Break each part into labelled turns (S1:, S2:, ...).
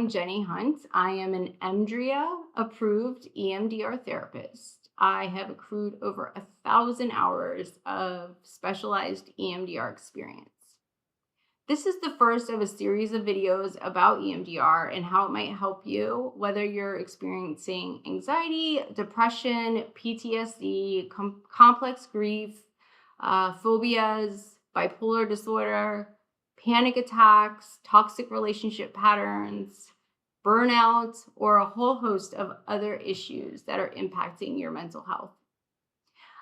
S1: Jenny Hunt. I am an EMDRIA-approved EMDR therapist. I have accrued over 1,000 hours of specialized EMDR experience. This is the first of a series of videos about EMDR and how it might help you, whether you're experiencing anxiety, depression, PTSD, complex grief, phobias, bipolar disorder, panic attacks, toxic relationship patterns, burnout, or a whole host of other issues that are impacting your mental health.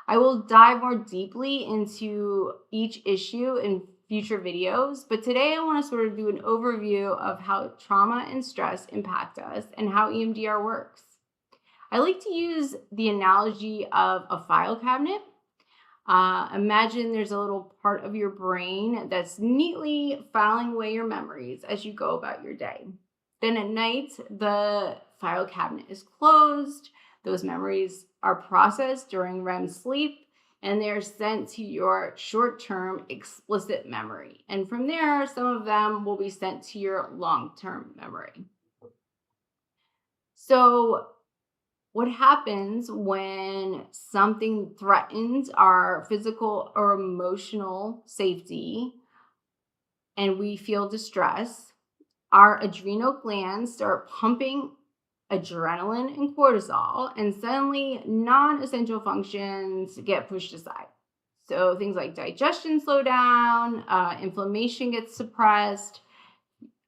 S1: I will dive more deeply into each issue in future videos, but today I want to sort of do an overview of how trauma and stress impact us and how EMDR works. I like to use the analogy of a file cabinet. Imagine there's a little part of your brain that's neatly filing away your memories as you go about your day. Then at night, the file cabinet is closed. Those memories are processed during REM sleep, and they're sent to your short-term explicit memory. And from there, some of them will be sent to your long-term memory. So what happens when something threatens our physical or emotional safety and we feel distress? Our adrenal glands start pumping adrenaline and cortisol, and suddenly non-essential functions get pushed aside. So things like digestion slow down, inflammation gets suppressed,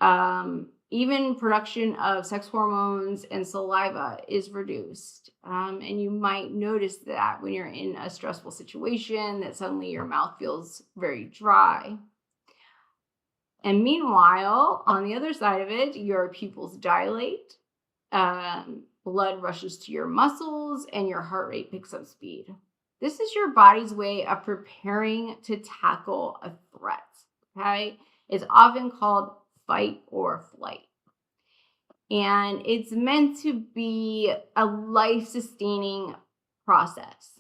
S1: even production of sex hormones and saliva is reduced. And you might notice that when you're in a stressful situation, that suddenly your mouth feels very dry. And meanwhile, on the other side of it, your pupils dilate, blood rushes to your muscles, and your heart rate picks up speed. This is your body's way of preparing to tackle a threat, okay? It's often called fight or flight. And it's meant to be a life-sustaining process.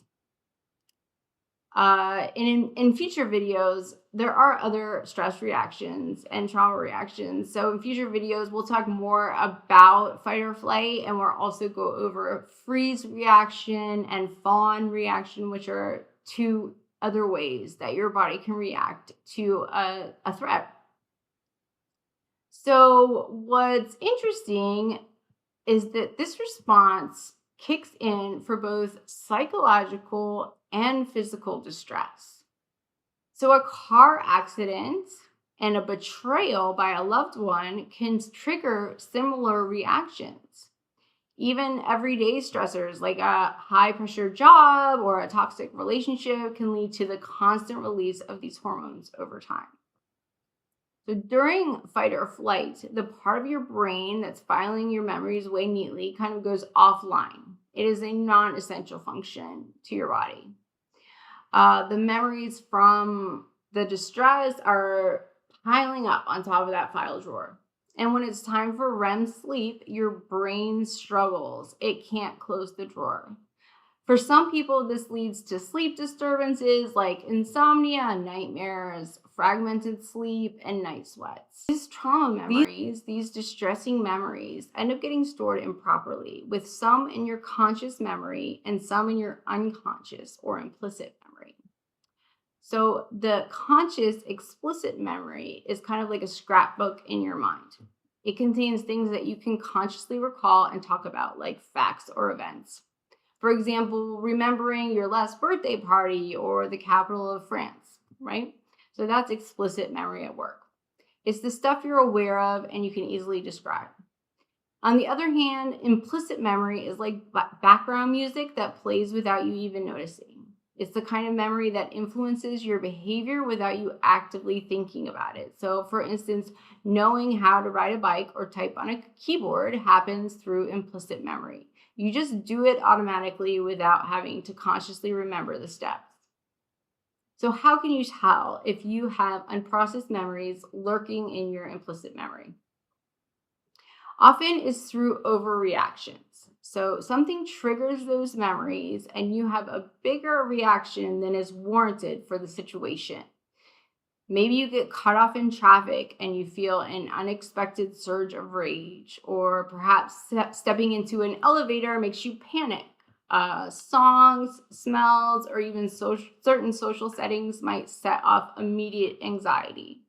S1: In future videos, there are other stress reactions and trauma reactions. So in future videos, we'll talk more about fight or flight, and we'll also go over freeze reaction and fawn reaction, which are two other ways that your body can react to a threat. So what's interesting is that this response kicks in for both psychological and physical distress. So a car accident and a betrayal by a loved one can trigger similar reactions. Even everyday stressors like a high-pressure job or a toxic relationship can lead to the constant release of these hormones over time. So during fight or flight, the part of your brain that's filing your memories away neatly kind of goes offline. It is a non-essential function to your body. The memories from the distress are piling up on top of that file drawer. And when it's time for REM sleep, your brain struggles. It can't close the drawer. For some people, this leads to sleep disturbances like insomnia, nightmares, fragmented sleep, and night sweats. These trauma memories, these distressing memories, end up getting stored improperly, with some in your conscious memory and some in your unconscious or implicit memory. So the conscious explicit memory is kind of like a scrapbook in your mind. It contains things that you can consciously recall and talk about, like facts or events. For example, remembering your last birthday party or the capital of France, right? So that's explicit memory at work. It's the stuff you're aware of and you can easily describe. On the other hand, implicit memory is like background music that plays without you even noticing. It's the kind of memory that influences your behavior without you actively thinking about it. So for instance, knowing how to ride a bike or type on a keyboard happens through implicit memory. You just do it automatically without having to consciously remember the steps. So how can you tell if you have unprocessed memories lurking in your implicit memory? Often it's through overreactions. So something triggers those memories and you have a bigger reaction than is warranted for the situation. Maybe you get cut off in traffic and you feel an unexpected surge of rage, or perhaps stepping into an elevator makes you panic. Songs, smells, or even certain social settings might set off immediate anxiety.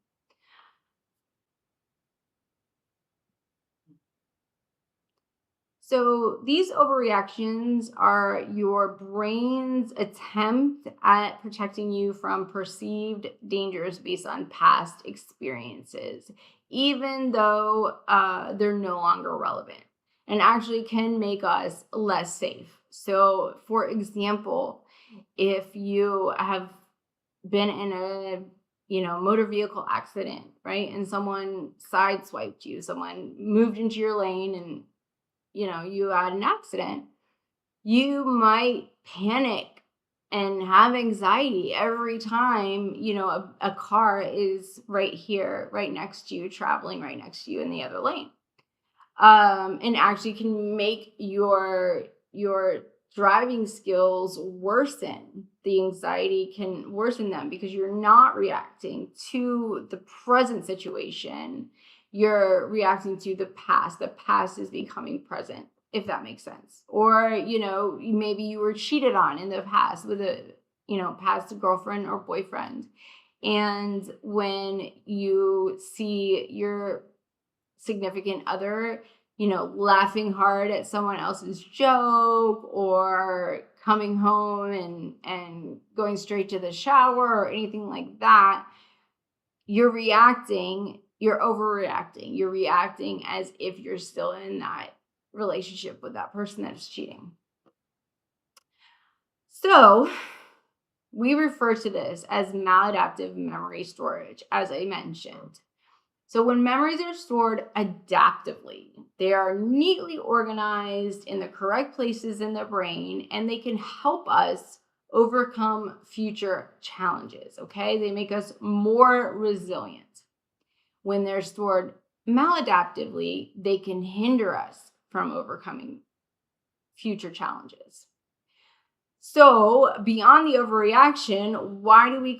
S1: So these overreactions are your brain's attempt at protecting you from perceived dangers based on past experiences, even though they're no longer relevant, and actually can make us less safe. So, for example, if you have been in a motor vehicle accident, right, and someone sideswiped you, someone moved into your lane, and you had an accident, you might panic and have anxiety every time, a car is right here, right next to you, traveling right next to you in the other lane. And actually can make your driving skills worsen. The anxiety can worsen them because you're not reacting to the present situation. You're reacting to the past. The past is becoming present, if that makes sense. Or, maybe you were cheated on in the past with a, past girlfriend or boyfriend. And when you see your significant other, laughing hard at someone else's joke, or coming home and going straight to the shower or anything like that, you're overreacting. You're reacting as if you're still in that relationship with that person that is cheating. So we refer to this as maladaptive memory storage, as I mentioned. So when memories are stored adaptively, they are neatly organized in the correct places in the brain, and they can help us overcome future challenges, okay? They make us more resilient. When they're stored maladaptively, they can hinder us from overcoming future challenges. So, beyond the overreaction, why do we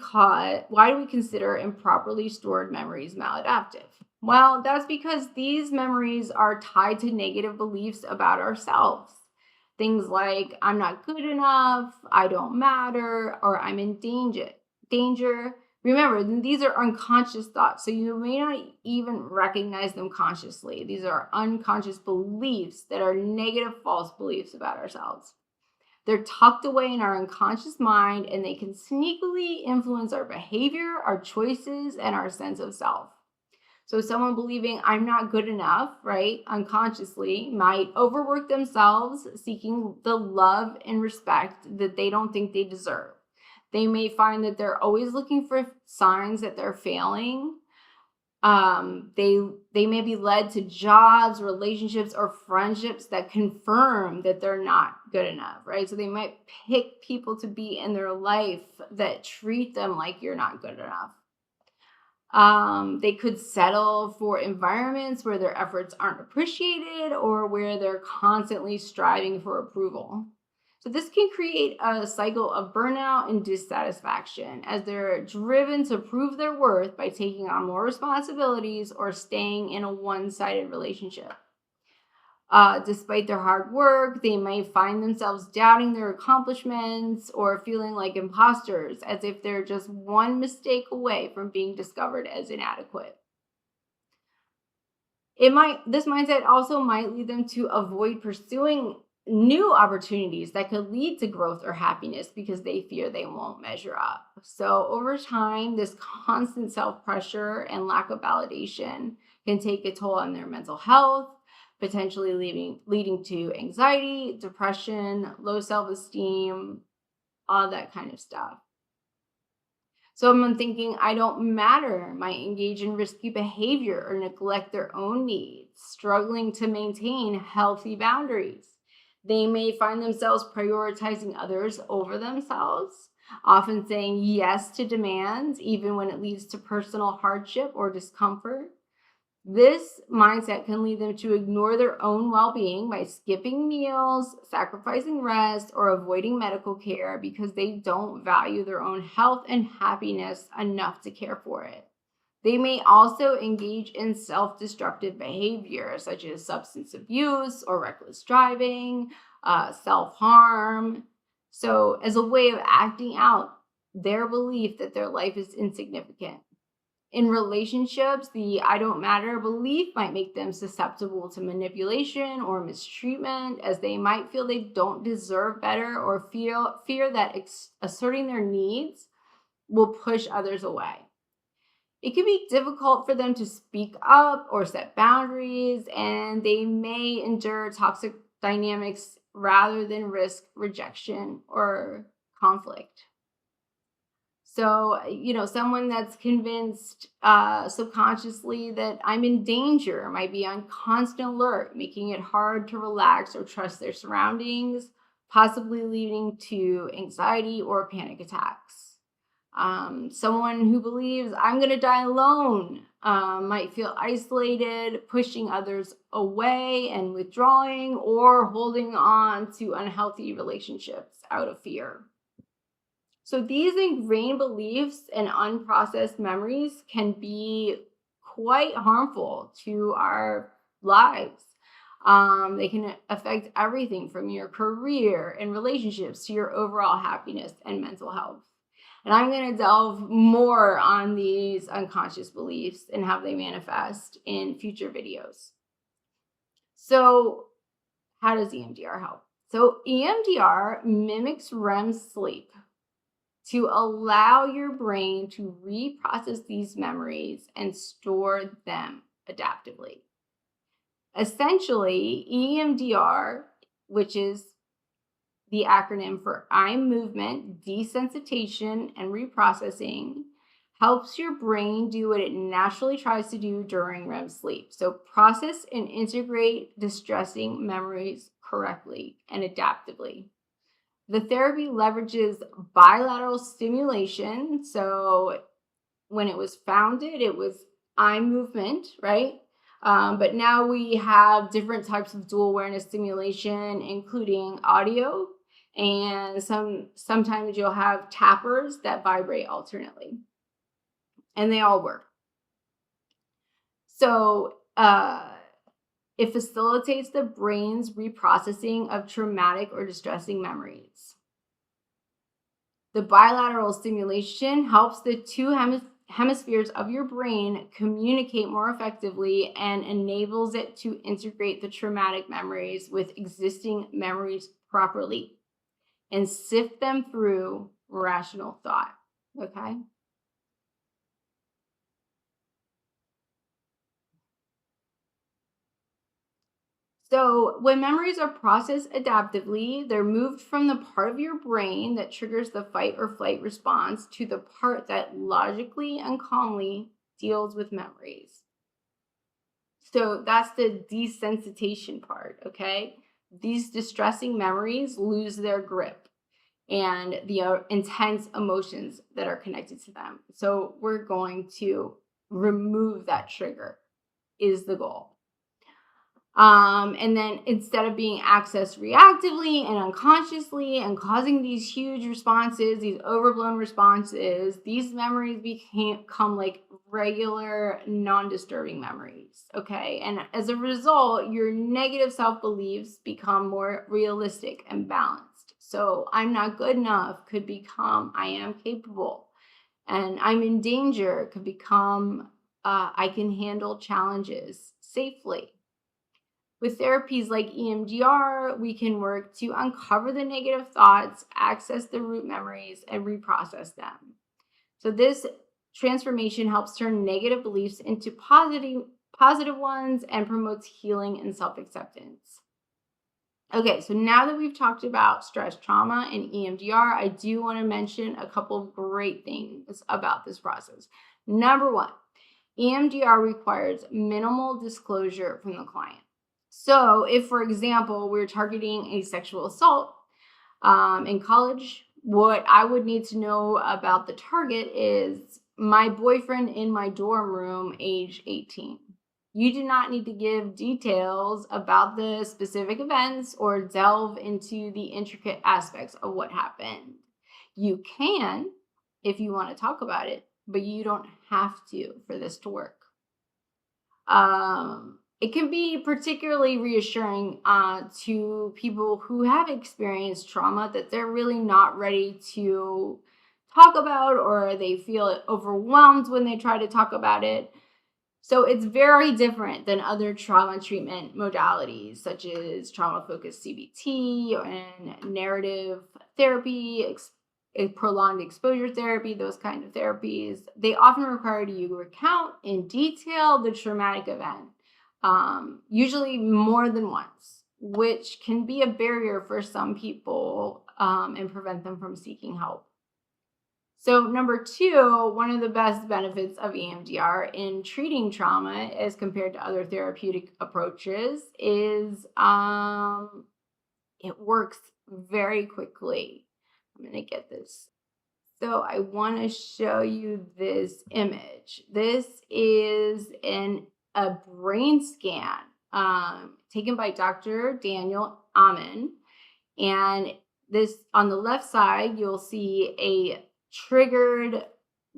S1: consider improperly stored memories maladaptive? Well, that's because these memories are tied to negative beliefs about ourselves. Things like I'm not good enough, I don't matter, or I'm in danger. Remember, these are unconscious thoughts, so you may not even recognize them consciously. These are unconscious beliefs that are negative, false beliefs about ourselves. They're tucked away in our unconscious mind, and they can sneakily influence our behavior, our choices, and our sense of self. So someone believing I'm not good enough, right, unconsciously, might overwork themselves, seeking the love and respect that they don't think they deserve. They may find that they're always looking for signs that they're failing. They may be led to jobs, relationships, or friendships that confirm that they're not good enough, right? So they might pick people to be in their life that treat them like you're not good enough. They could settle for environments where their efforts aren't appreciated, or where they're constantly striving for approval. So this can create a cycle of burnout and dissatisfaction, as they're driven to prove their worth by taking on more responsibilities or staying in a one-sided relationship. Despite their hard work, they may find themselves doubting their accomplishments or feeling like imposters, as if they're just one mistake away from being discovered as inadequate. This mindset also might lead them to avoid pursuing new opportunities that could lead to growth or happiness because they fear they won't measure up. So over time, this constant self-pressure and lack of validation can take a toll on their mental health, potentially leading to anxiety, depression, low self-esteem, all that kind of stuff. Someone thinking I don't matter might engage in risky behavior or neglect their own needs, struggling to maintain healthy boundaries. They may find themselves prioritizing others over themselves, often saying yes to demands, even when it leads to personal hardship or discomfort. This mindset can lead them to ignore their own well-being by skipping meals, sacrificing rest, or avoiding medical care because they don't value their own health and happiness enough to care for it. They may also engage in self-destructive behavior, such as substance abuse or reckless driving, self-harm. So, as a way of acting out their belief that their life is insignificant. In relationships, the I don't matter belief might make them susceptible to manipulation or mistreatment, as they might feel they don't deserve better or fear that asserting their needs will push others away. It can be difficult for them to speak up or set boundaries, and they may endure toxic dynamics rather than risk rejection or conflict. So, someone that's convinced subconsciously that I'm in danger might be on constant alert, making it hard to relax or trust their surroundings, possibly leading to anxiety or panic attacks. Someone who believes I'm going to die alone might feel isolated, pushing others away and withdrawing, or holding on to unhealthy relationships out of fear. So these ingrained beliefs and unprocessed memories can be quite harmful to our lives. They can affect everything from your career and relationships to your overall happiness and mental health. And I'm going to delve more on these unconscious beliefs and how they manifest in future videos. So, how does EMDR help? So, EMDR mimics REM sleep to allow your brain to reprocess these memories and store them adaptively. Essentially, EMDR, which is the acronym for eye movement, desensitization, and reprocessing, helps your brain do what it naturally tries to do during REM sleep. So process and integrate distressing memories correctly and adaptively. The therapy leverages bilateral stimulation. So when it was founded, it was eye movement, right? But now we have different types of dual awareness stimulation, including audio, and sometimes you'll have tappers that vibrate alternately, and they all work. So it facilitates the brain's reprocessing of traumatic or distressing memories. The bilateral stimulation helps the two hemispheres of your brain communicate more effectively and enables it to integrate the traumatic memories with existing memories properly and sift them through rational thought. Okay? So, when memories are processed adaptively, they're moved from the part of your brain that triggers the fight or flight response to the part that logically and calmly deals with memories. So, that's the desensitization part, okay? These distressing memories lose their grip and the intense emotions that are connected to them. So, we're going to remove that trigger, is the goal. And then instead of being accessed reactively and unconsciously and causing these huge responses, these overblown responses, these memories become like regular, non-disturbing memories. Okay. And as a result, your negative self-beliefs become more realistic and balanced. So I'm not good enough could become I am capable. And I'm in danger could become I can handle challenges safely. With therapies like EMDR, we can work to uncover the negative thoughts, access the root memories, and reprocess them. So this transformation helps turn negative beliefs into positive ones and promotes healing and self-acceptance. Okay, so now that we've talked about stress, trauma, and EMDR, I do want to mention a couple of great things about this process. Number one, EMDR requires minimal disclosure from the client. So if, for example, we're targeting a sexual assault in college, what I would need to know about the target is my boyfriend in my dorm room, age 18. You do not need to give details about the specific events or delve into the intricate aspects of what happened. You can if you want to talk about it, but you don't have to for this to work. It can be particularly reassuring to people who have experienced trauma that they're really not ready to talk about, or they feel overwhelmed when they try to talk about it. So it's very different than other trauma treatment modalities, such as trauma-focused CBT and narrative therapy, prolonged exposure therapy, those kind of therapies. They often require you to recount in detail the traumatic event, usually more than once, which can be a barrier for some people and prevent them from seeking help. So number two, one of the best benefits of EMDR in treating trauma as compared to other therapeutic approaches is it works very quickly. I'm going to get this. So I want to show you this image. This is a brain scan taken by Dr. Daniel Amen. And this, on the left side, you'll see a triggered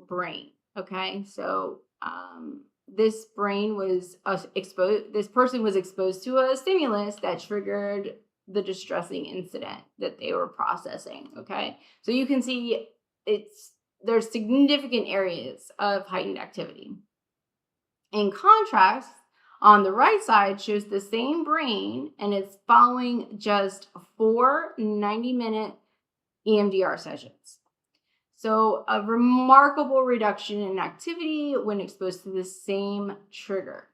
S1: brain. Okay, so this brain was exposed. This person was exposed to a stimulus that triggered the distressing incident that they were processing. Okay, so you can see there's significant areas of heightened activity. In contrast, on the right side shows the same brain, and it's following just 4 90-minute EMDR sessions. So a remarkable reduction in activity when exposed to the same trigger.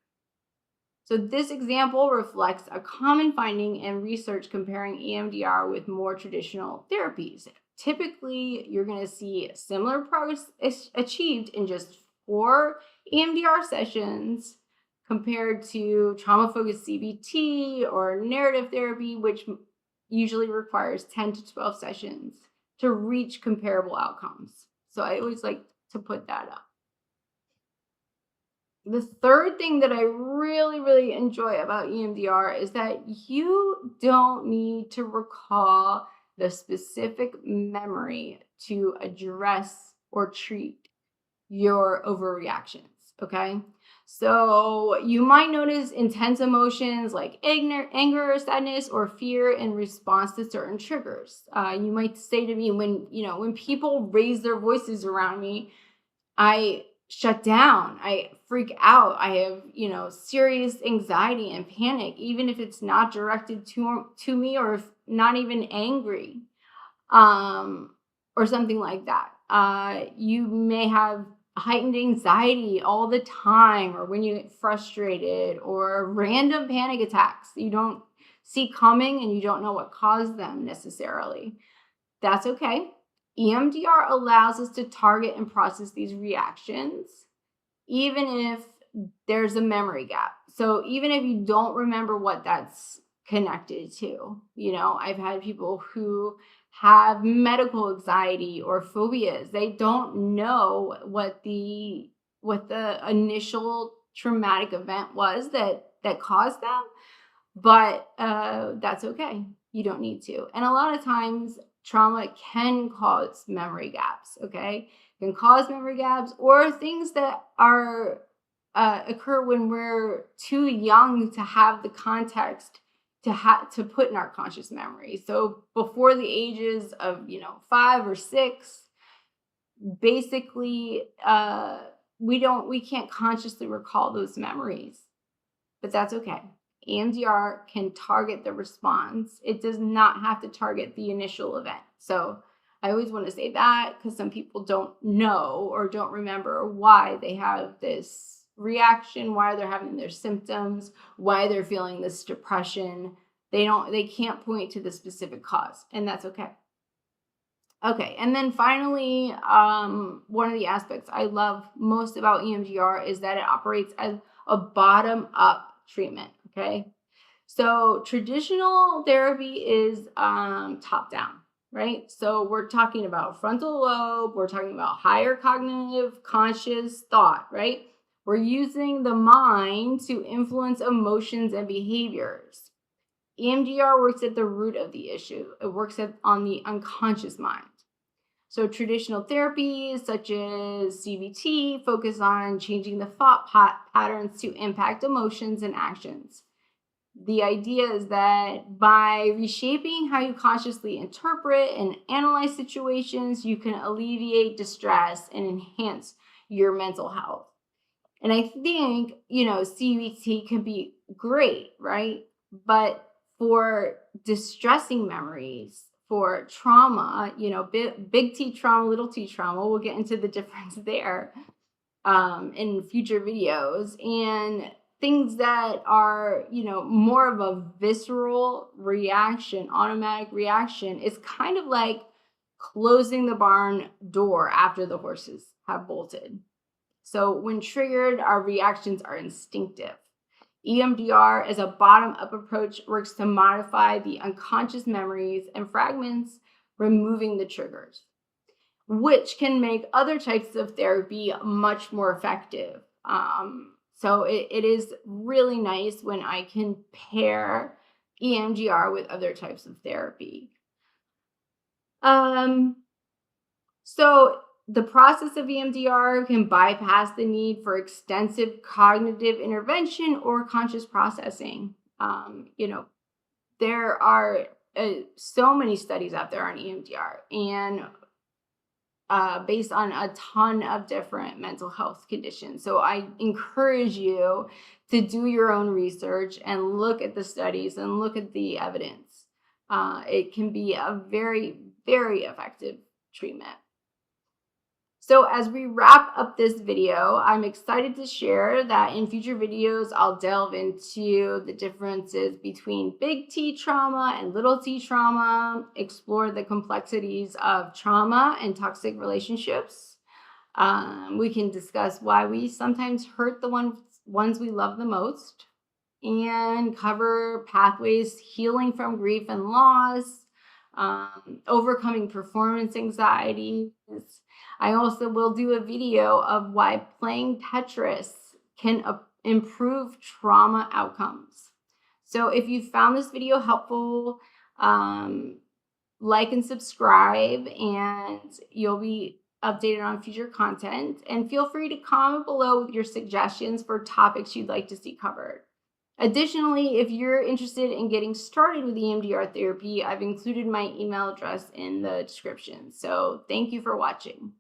S1: So this example reflects a common finding in research comparing EMDR with more traditional therapies. Typically, you're going to see similar progress achieved in just 4 EMDR sessions compared to trauma-focused CBT or narrative therapy, which usually requires 10 to 12 sessions to reach comparable outcomes. So I always like to put that up. The third thing that I really, really enjoy about EMDR is that you don't need to recall the specific memory to address or treat your overreactions, okay? So you might notice intense emotions like anger, sadness, or fear in response to certain triggers. You might say to me, when people raise their voices around me, I shut down, I freak out, I have, serious anxiety and panic, even if it's not directed to me, or if not even angry, or something like that. You may have heightened anxiety all the time, or when you get frustrated, or random panic attacks you don't see coming and you don't know what caused them necessarily. That's okay. EMDR allows us to target and process these reactions, even if there's a memory gap. So even if you don't remember what that's connected to, I've had people who have medical anxiety or phobias. They don't know what the initial traumatic event was that caused them, but that's okay. You don't need to. And a lot of times trauma can cause memory gaps, okay? It can cause memory gaps or things that are occur when we're too young to have the context to put in our conscious memory. So before the ages of 5 or 6, basically we can't consciously recall those memories, but that's okay. EMDR can target the response. It does not have to target the initial event. So I always want to say that, because some people don't know or don't remember why they have this reaction, why they're having their symptoms, why they're feeling this depression. They can't point to the specific cause, and that's okay. Okay, and then finally, one of the aspects I love most about EMDR is that it operates as a bottom-up treatment, okay? So traditional therapy is top-down, right? So we're talking about frontal lobe, we're talking about higher cognitive conscious thought, right? We're using the mind to influence emotions and behaviors. EMDR works at the root of the issue. It works on the unconscious mind. So traditional therapies such as CBT focus on changing the thought patterns to impact emotions and actions. The idea is that by reshaping how you consciously interpret and analyze situations, you can alleviate distress and enhance your mental health. And I think, CBT can be great, right? But for distressing memories, for trauma, big T trauma, little t trauma, we'll get into the difference there in future videos. And things that are, more of a visceral reaction, automatic reaction, is kind of like closing the barn door after the horses have bolted. So when triggered, our reactions are instinctive. EMDR, as a bottom-up approach, works to modify the unconscious memories and fragments, removing the triggers, which can make other types of therapy much more effective. So it is really nice when I can pair EMDR with other types of therapy. So the process of EMDR can bypass the need for extensive cognitive intervention or conscious processing. There are so many studies out there on EMDR, and based on a ton of different mental health conditions. So I encourage you to do your own research and look at the studies and look at the evidence. It can be a very, very effective treatment. So as we wrap up this video, I'm excited to share that in future videos, I'll delve into the differences between big T trauma and little t trauma, explore the complexities of trauma and toxic relationships. We can discuss why we sometimes hurt the ones we love the most, and cover pathways healing from grief and loss, overcoming performance anxieties. I also will do a video of why playing Tetris can improve trauma outcomes. So if you found this video helpful, like and subscribe, and you'll be updated on future content. And feel free to comment below with your suggestions for topics you'd like to see covered. Additionally, if you're interested in getting started with EMDR therapy, I've included my email address in the description. So thank you for watching.